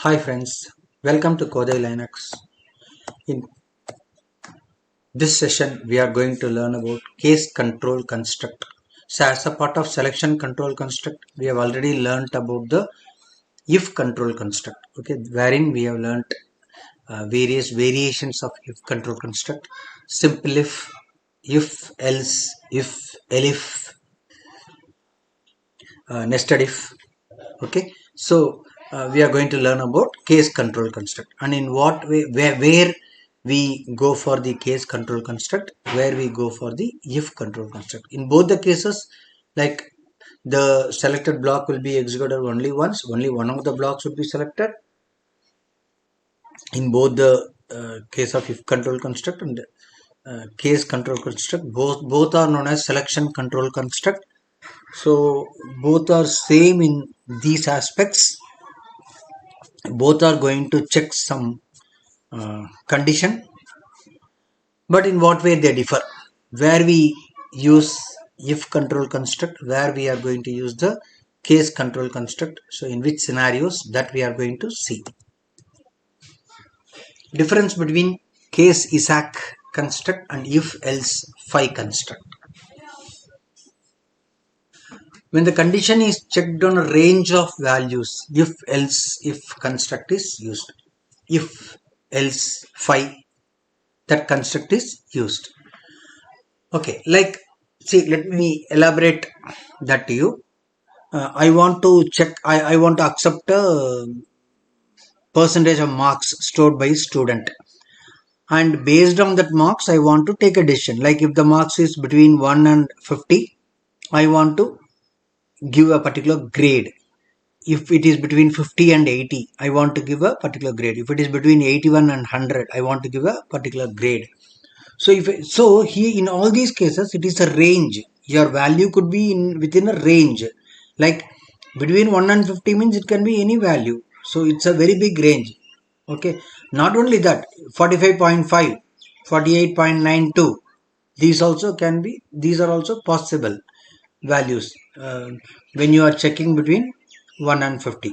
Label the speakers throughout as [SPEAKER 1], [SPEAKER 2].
[SPEAKER 1] Hi friends, welcome to Kodai Linux. In this session, we are going to learn about case control construct. So as a part of selection control construct, we have already learnt about the if control construct, okay, wherein we have learnt various variations of if control construct, simple if else, if, elif, nested if. Okay, so we are going to learn about case control construct, and in what way, where we go for the case control construct, where we go for the if control construct. In both the cases, like, the selected block will be executed only once, only one of the blocks would be selected. In both the case of if control construct and case control construct, both are known as selection control construct. So both are same in these aspects. Both are going to check some condition, but in what way they differ. Where we use if control construct, where we are going to use the case control construct. So in which scenarios, that we are going to see. Difference between case ISAC construct and if else phi construct. When the condition is checked on a range of values, if else if construct is used. If else phi, that construct is used. Okay, like, see, let me elaborate that to you. I want to check, I want to accept a percentage of marks stored by student, and based on that marks I want to take a decision. Like, if the marks is between 1 and 50, I want to give a particular grade. If it is between 50 and 80, I want to give a particular grade. If it is between 81 and 100, I want to give a particular grade. So here in all these cases, it is a range. Your value could be within a range. Like, between 1 and 50 means it can be any value. So it's a very big range. Okay. Not only that, 45.5, 48.92. These are also possible values when you are checking between 1 and 50.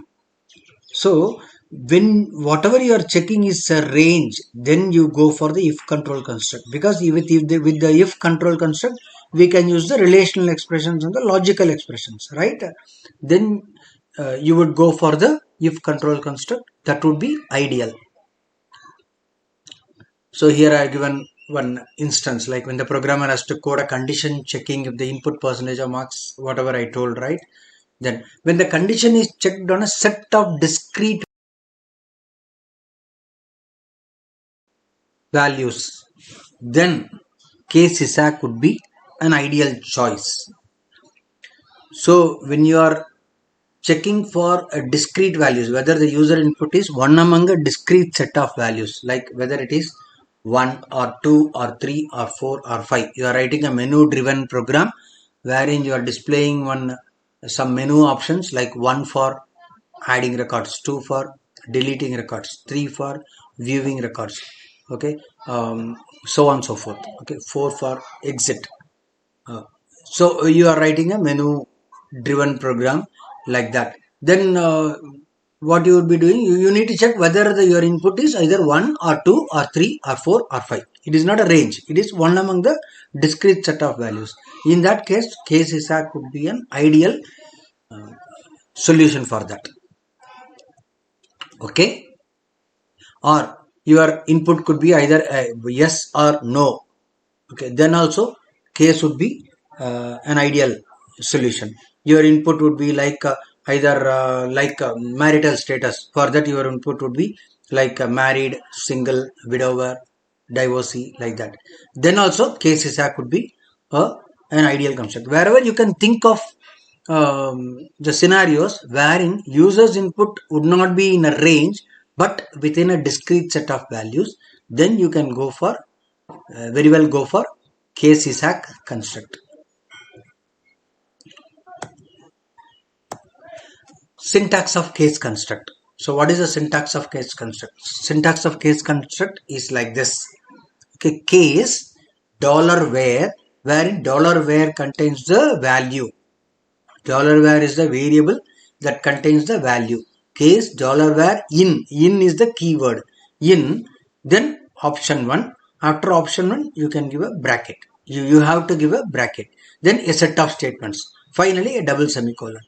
[SPEAKER 1] So when whatever you are checking is a range, then you go for the if control construct, because with the if control construct, we can use the relational expressions and the logical expressions, right? Then you would go for the if control construct. That would be ideal. So here I have given one instance, like when the programmer has to code a condition checking if the input percentage of marks, whatever I told, right? Then when the condition is checked on a set of discrete values, then case ISAC would be an ideal choice. So when you are checking for a discrete values, whether the user input is one among a discrete set of values, like whether it is 1 or 2 or 3 or 4 or 5, you are writing a menu driven program wherein you are displaying some menu options, like 1 for adding records, 2 for deleting records, 3 for viewing records, okay, so on and so forth, okay, 4 for exit. So you are writing a menu driven program like that. Then what you would be doing, you need to check whether your input is either 1 or 2 or 3 or 4 or 5. It is not a range, it is one among the discrete set of values. In that case ISAC would be an ideal solution for that. Okay, or your input could be either yes or no. Okay, then also case would be an ideal solution. Your input would be like either marital status. For that, your input would be like married, single, widower, divorcee, like that. Then also case ISAC would be an ideal construct. Wherever you can think of the scenarios wherein user's input would not be in a range but within a discrete set of values, then you can go for very well go for case ISAC construct. Syntax of case construct. So what is the syntax of case construct? Syntax of case construct is like this. Okay, case $var, wherein $var contains the value. $var is the variable that contains the value. case $var in is the keyword in, then option 1. After option 1 you can give a bracket. You have to give a bracket, then a set of statements, finally a double semicolon.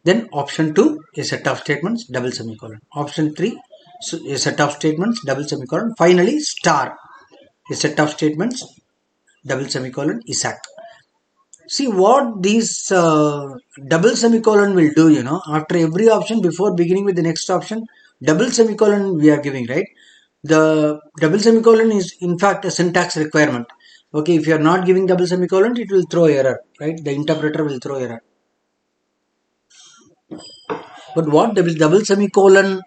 [SPEAKER 1] Then option 2, a set of statements, double semicolon. Option 3, so a set of statements, double semicolon. Finally star, a set of statements, double semicolon, ISAC. See what these double semicolon will do, after every option, before beginning with the next option, double semicolon we are giving, right? The double semicolon is in fact a syntax requirement. Okay, if you are not giving double semicolon, it will throw error, right? The interpreter will throw error. But what double semicolon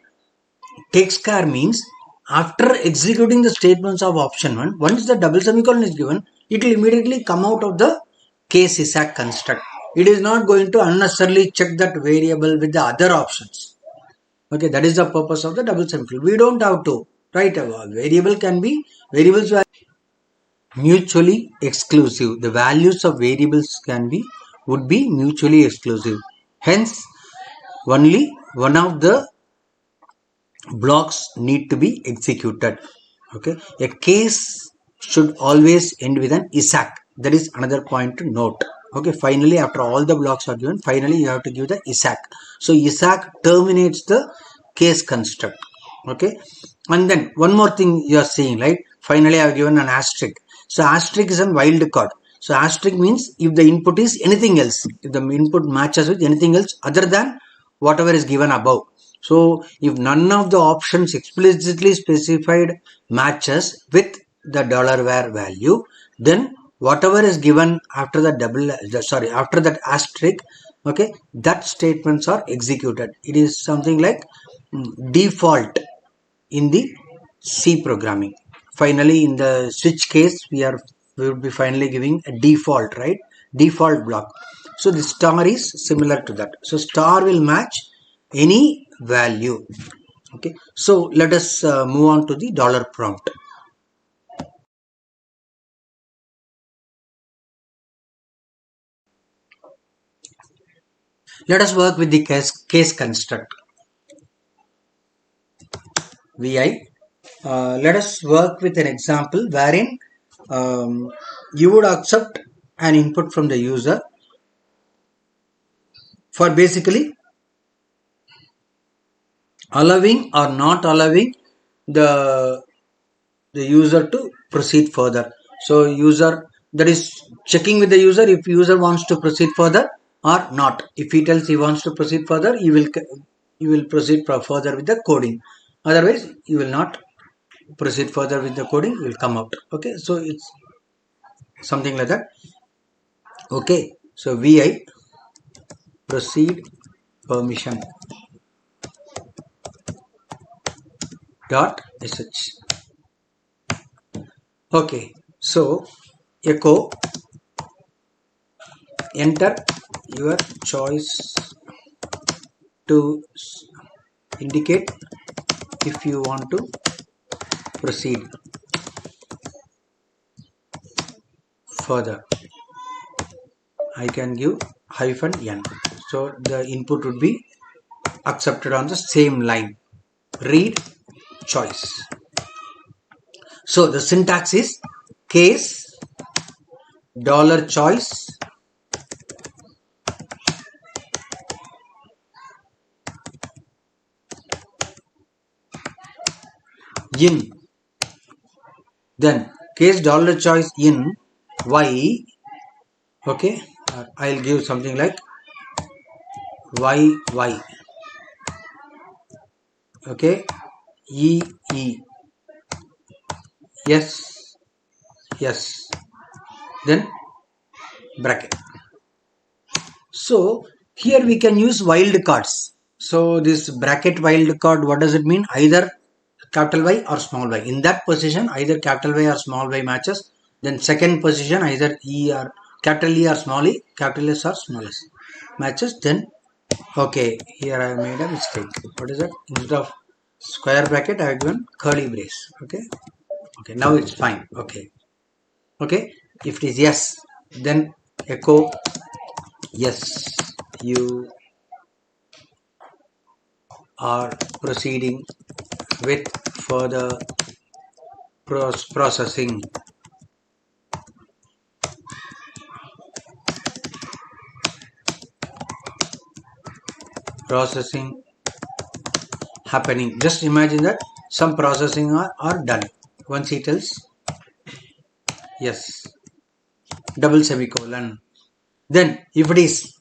[SPEAKER 1] takes care means, after executing the statements of option 1, once the double semicolon is given, it will immediately come out of the case ISAC construct. It is not going to unnecessarily check that variable with the other options. Okay, that is the purpose of the double semicolon. We don't have to write a variable. Can be variables are mutually exclusive. The values of variables would be mutually exclusive. Hence, only one of the blocks need to be executed. Okay, a case should always end with an ISAC. That is another point to note. Okay, finally after all the blocks are given, finally you have to give the ISAC. So ISAC terminates the case construct. Okay, and then one more thing you are seeing, right? Finally I have given an asterisk. So asterisk is a wildcard. So asterisk means if the input is anything else, if the input matches with anything else other than whatever is given above. So if none of the options explicitly specified matches with the $var value, then whatever is given after the after that asterisk, okay, that statements are executed. It is something like default in the C programming. Finally, in the switch case, we will be finally giving a default, right? Default block. So the star is similar to that. So star will match any value. Okay, so let us move on to the dollar prompt. Let us work with the case construct. Vi. Let us work with an example wherein you would accept an input from the user for basically allowing or not allowing the user to proceed further. So user, that is checking with the user if user wants to proceed further or not. If he tells he wants to proceed further, you will proceed further with the coding. Otherwise, you will not proceed further with the coding. Will come out. Okay, so it's something like that. Okay, so vi proceed permission dot sh. Okay, so echo enter your choice to indicate if you want to proceed further. I can give -n. So the input would be accepted on the same line. Read choice. So the syntax is case $choice in, then case $choice in y. Okay, I'll give something like y. Okay, e yes, then bracket. So here we can use wildcards. So this bracket wildcard, what does it mean? Either capital Y or small y. In that position, either capital Y or small y matches. Then second position, either E or capital E or small e, capital S or small s matches. Then okay, here I made a mistake. What is that? Instead of square bracket, I have given curly brace. Okay, now it's fine. Okay, if it is yes, then echo yes, you are proceeding with further processing. Processing happening. Just imagine that some processing are done. Once he tells yes, double semicolon. Then if it is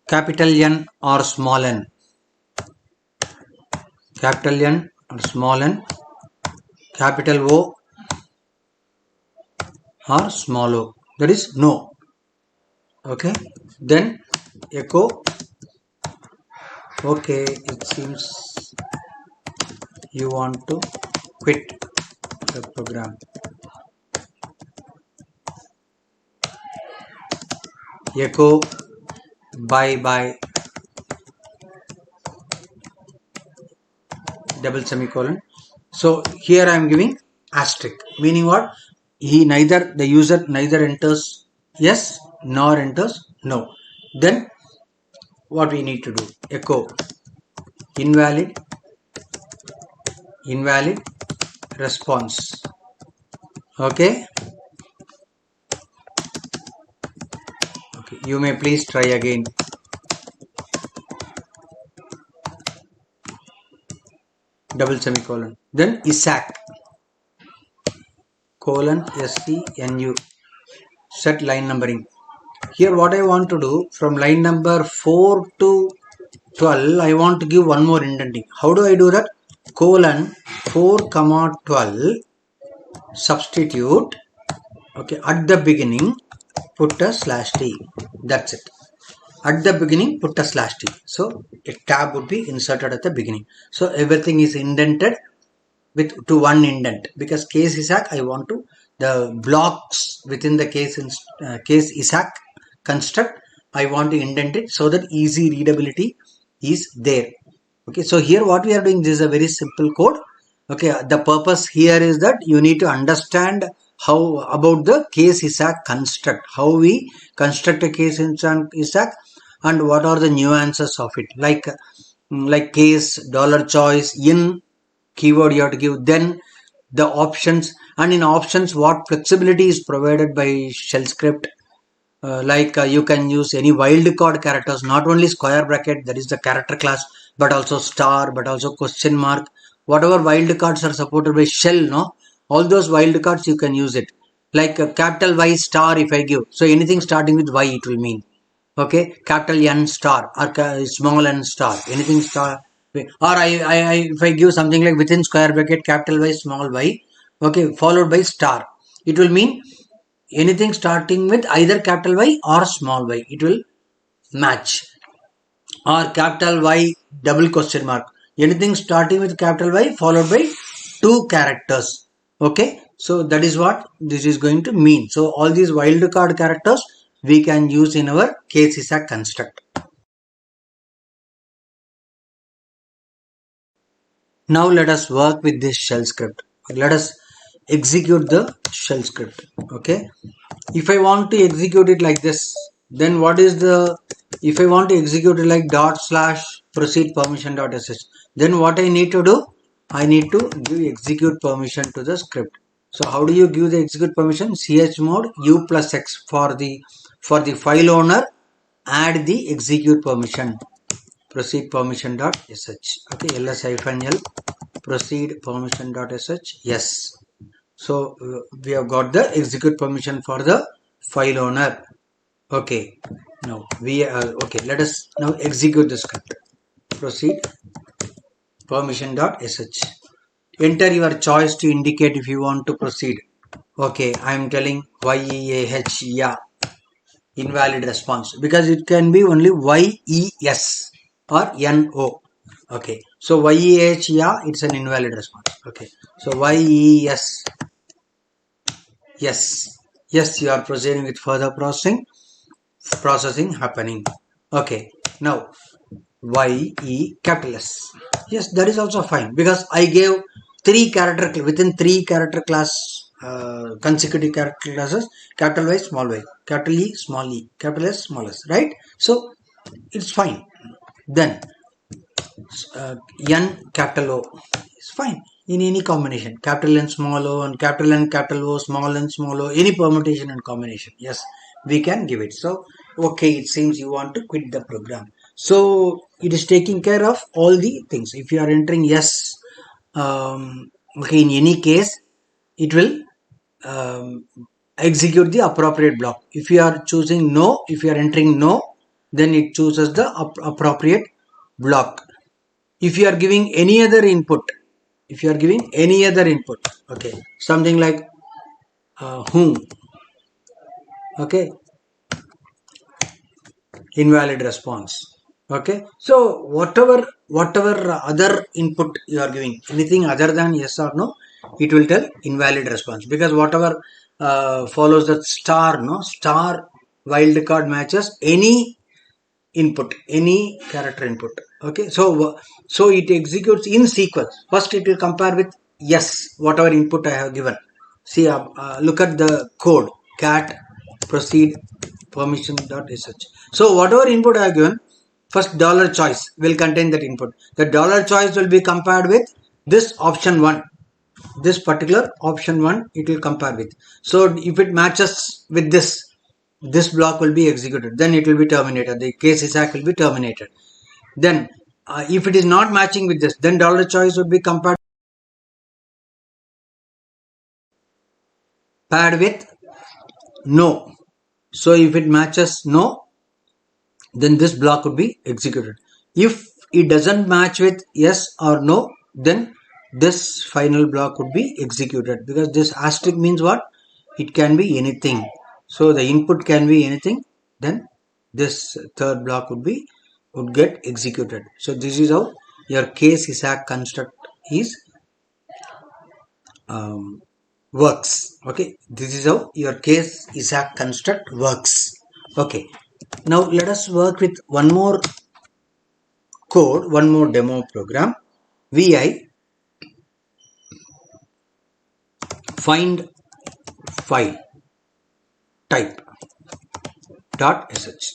[SPEAKER 1] capital N or small n, capital N or small n, capital O or small o, that is no. Okay, then echo okay, it seems you want to quit the program. Echo bye bye double semicolon. So here I am giving asterisk, meaning what? The user neither enters yes nor enters no. Then what we need to do? Echo invalid response. Okay. Okay. You may please try again. Double semicolon. Then Isaac colon SCNU. Set line numbering. Here what I want to do, from line number 4 to 12 I want to give one more indenting. How do I do that? Colon 4 comma 12 substitute, okay, at the beginning put a slash t. That's it. At the beginning put a slash t. So a tab would be inserted at the beginning. So everything is indented with to one indent, because case Isaac I want to the blocks within the case Isaac construct I want to indent it so that easy readability is there. Okay, so here what we are doing, this is a very simple code. Okay, the purpose here is that you need to understand how about the case Isaac construct, how we construct a case Isaac, and what are the nuances of it, like case, dollar choice, in keyword you have to give, then the options, and in options what flexibility is provided by shell script. You can use any wildcard characters, not only square bracket, that is the character class, but also star, but also question mark. Whatever wildcards are supported by shell, no, all those wildcards you can use it. Like capital Y star if I give, so anything starting with Y it will mean. Okay, capital N star or small n star, anything star. Or if I give something like within square bracket capital Y small y, okay, followed by star, it will mean anything starting with either capital Y or small y, it will match. Or capital Y double question mark, anything starting with capital Y followed by two characters. Okay, so that is what this is going to mean. So all these wildcard characters we can use in our case Isaac construct. Now let us work with this shell script. Let us execute the shell script. Okay, if I want to execute it like this, then what is the, if I want to execute it like /proceed permission.sh, then what I need to do, I need to give execute permission to the script. So how do you give the execute permission? chmod u+x for the file owner, add the execute permission, proceed permission.sh. Okay, ls-l proceed permission.sh. Yes. So we have got the execute permission for the file owner. Okay, now we okay, let us now execute the script. Proceed permission.sh. Enter your choice to indicate if you want to proceed. Okay, I am telling YEAH, yeah, invalid response, because it can be only YES or NO. Okay, so YEAH, yeah, it's an invalid response. Okay, so YES, yes, you are proceeding with further processing happening. Okay, now YE capital S, yes, that is also fine, because I gave within three character class consecutive character classes, capital Y, small y, capital E, small e, capital S, small s, right? So it's fine. Then N capital O is fine in any combination, capital N small o and capital O, small n small o, any permutation and combination, yes, we can give it. So okay, it seems you want to quit the program. So it is taking care of all the things. If you are entering yes, okay, in any case it will execute the appropriate block. If you are choosing no, if you are entering no, then it chooses the appropriate block. If you are giving any other input, okay, something like whom, okay, invalid response. Okay, so whatever other input you are giving, anything other than yes or no, it will tell invalid response, because whatever follows that star wildcard matches any input, any character input. Okay, so it executes in sequence. First it will compare with yes, whatever input I have given. See, look at the code, cat proceed permission dot sh. So whatever input I have given, first dollar choice will contain that input. The dollar choice will be compared with this option 1, this particular option 1 it will compare with. So if it matches with this block will be executed, then it will be terminated, the case ISAC will be terminated. Then if it is not matching with this, then dollar choice would be compared paired with no. So if it matches no, then this block would be executed. If it doesn't match with yes or no, then this final block would be executed, because this asterisk means what? It can be anything. So the input can be anything, then this third block would get executed. So this is how your case ISAC construct is works. Okay, this is how your case ISAC construct works. Okay, now let us work with one more code, one more demo program. Vi find file type dot sh.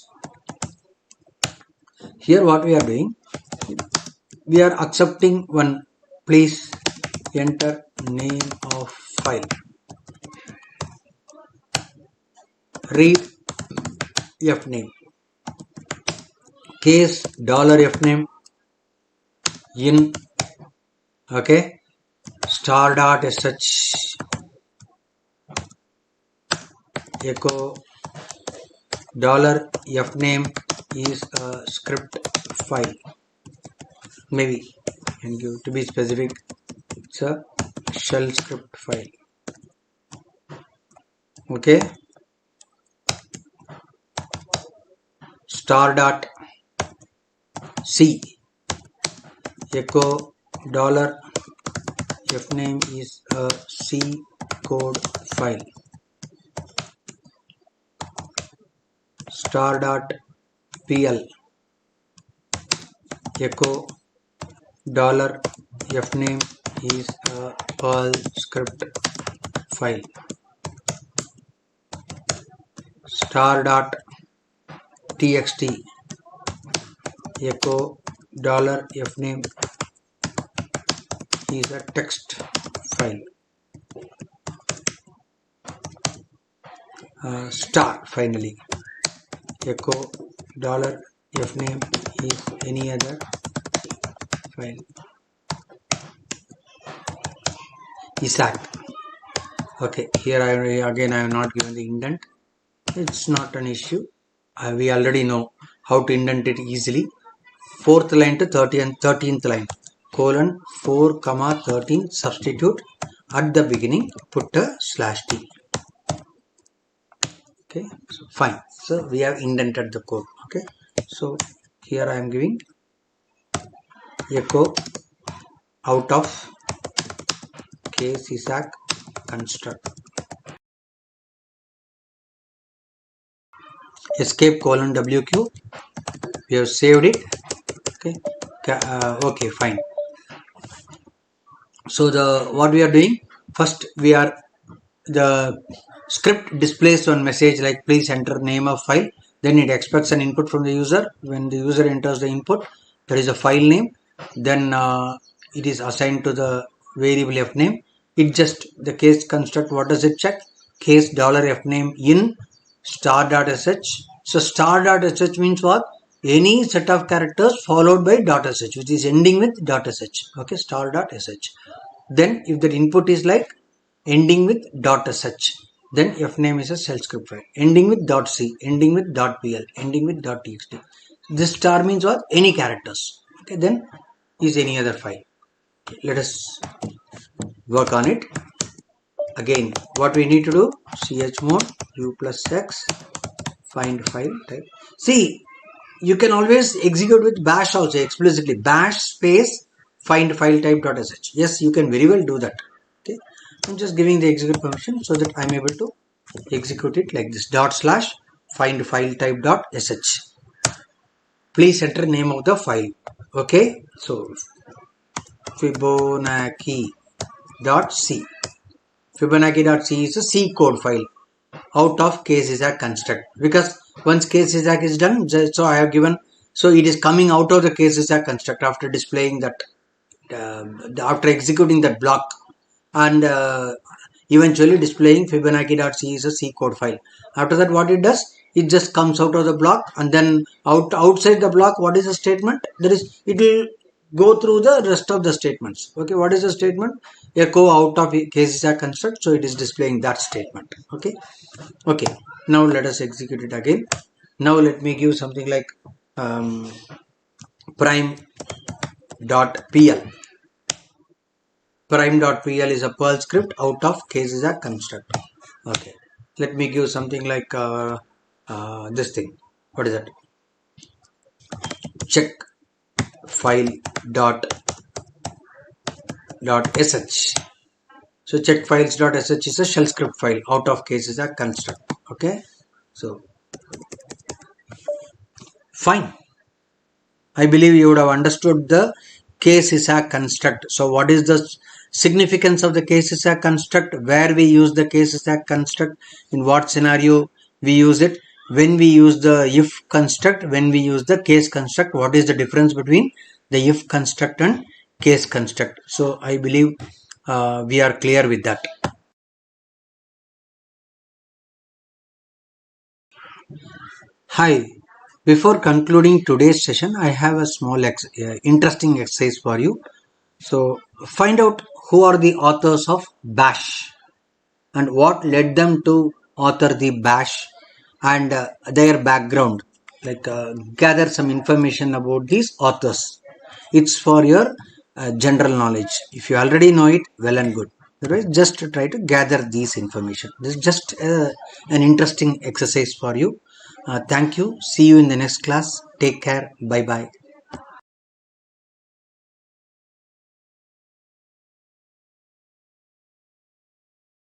[SPEAKER 1] Here what we are doing, we are accepting one, please enter name of file, read f name, case $f name in, okay, star dot sh echo $f name is a script file, maybe, and give to be specific, it's a shell script file. Okay, star dot c echo $f name is a C code file. Star dot pl echo $f name is a Perl script file. Star dot txt echo $f name is a text file. Star finally echo $f name is any other file. ISAC. Okay, here I have not given the indent. It's not an issue. We already know how to indent it easily. 4th line to 13th line, colon 4, 13, substitute at the beginning, put a /t. Okay, so fine. So we have indented the code. Okay, so here I am giving echo out of case ISAC construct, escape colon wq. We have saved it. Okay, okay, fine. So what we are doing, first we are, the script displays one message like please enter name of file, Then it expects an input from the user. When the user enters the input, there is a file name. Then it is assigned to the variable fname. It just the case construct. What does it check? Case $fname in star.sh. So star.sh means what? Any set of characters followed by .sh, which is ending with .sh. Okay, star.sh. Then if the input is like ending with .sh, then fname is a shell script file. Ending with .c, ending with .pl, ending with .txt. This star means what? Any characters. Okay, then is any other file. Okay, let us work on it. Again, what we need to do? Chmod u plus x find file type. See, you can always execute with bash also explicitly. Bash space find file type.sh. Yes, you can very well do that. Okay, I'm just giving the execute permission so that I'm able to execute it like this. / find file type.sh. Please enter name of the file. Okay, so Fibonacci.c. Fibonacci.c is a C code file out of case Isaac construct, because once case Isaac is done, so I have given, so it is coming out of the case Isaac construct after displaying that, after executing that block, and eventually displaying Fibonacci.c is a C code file. After that, what it does, it just comes out of the block, and then outside the block, what is the statement? There is, it will go through the rest of the statements. Okay, what is the statement? Echo out of case Isaac construct, so it is displaying that statement. Okay, now let us execute it again. Now let me give something like prime.pl. Prime.pl is a Perl script out of case Isaac construct. Okay, let me give something like this thing. What is that? Check file dot sh. So check files.sh is a shell script file out of case Isaac construct. Okay, so fine. I believe you would have understood the case Isaac construct. So what is the significance of the case Isaac construct? Where we use the case Isaac construct? In what scenario we use it? When we use the if construct? When we use the case construct? What is the difference between the if construct and case construct? So I believe we are clear with that. Hi. Before concluding today's session, I have a small interesting exercise for you. So find out who are the authors of Bash and what led them to author the Bash and their background. Like gather some information about these authors. It's for your general knowledge. If you already know it, well and good. Otherwise, just try to gather these information. This is just an interesting exercise for you. Thank you. See you in the next class. Take care. Bye bye.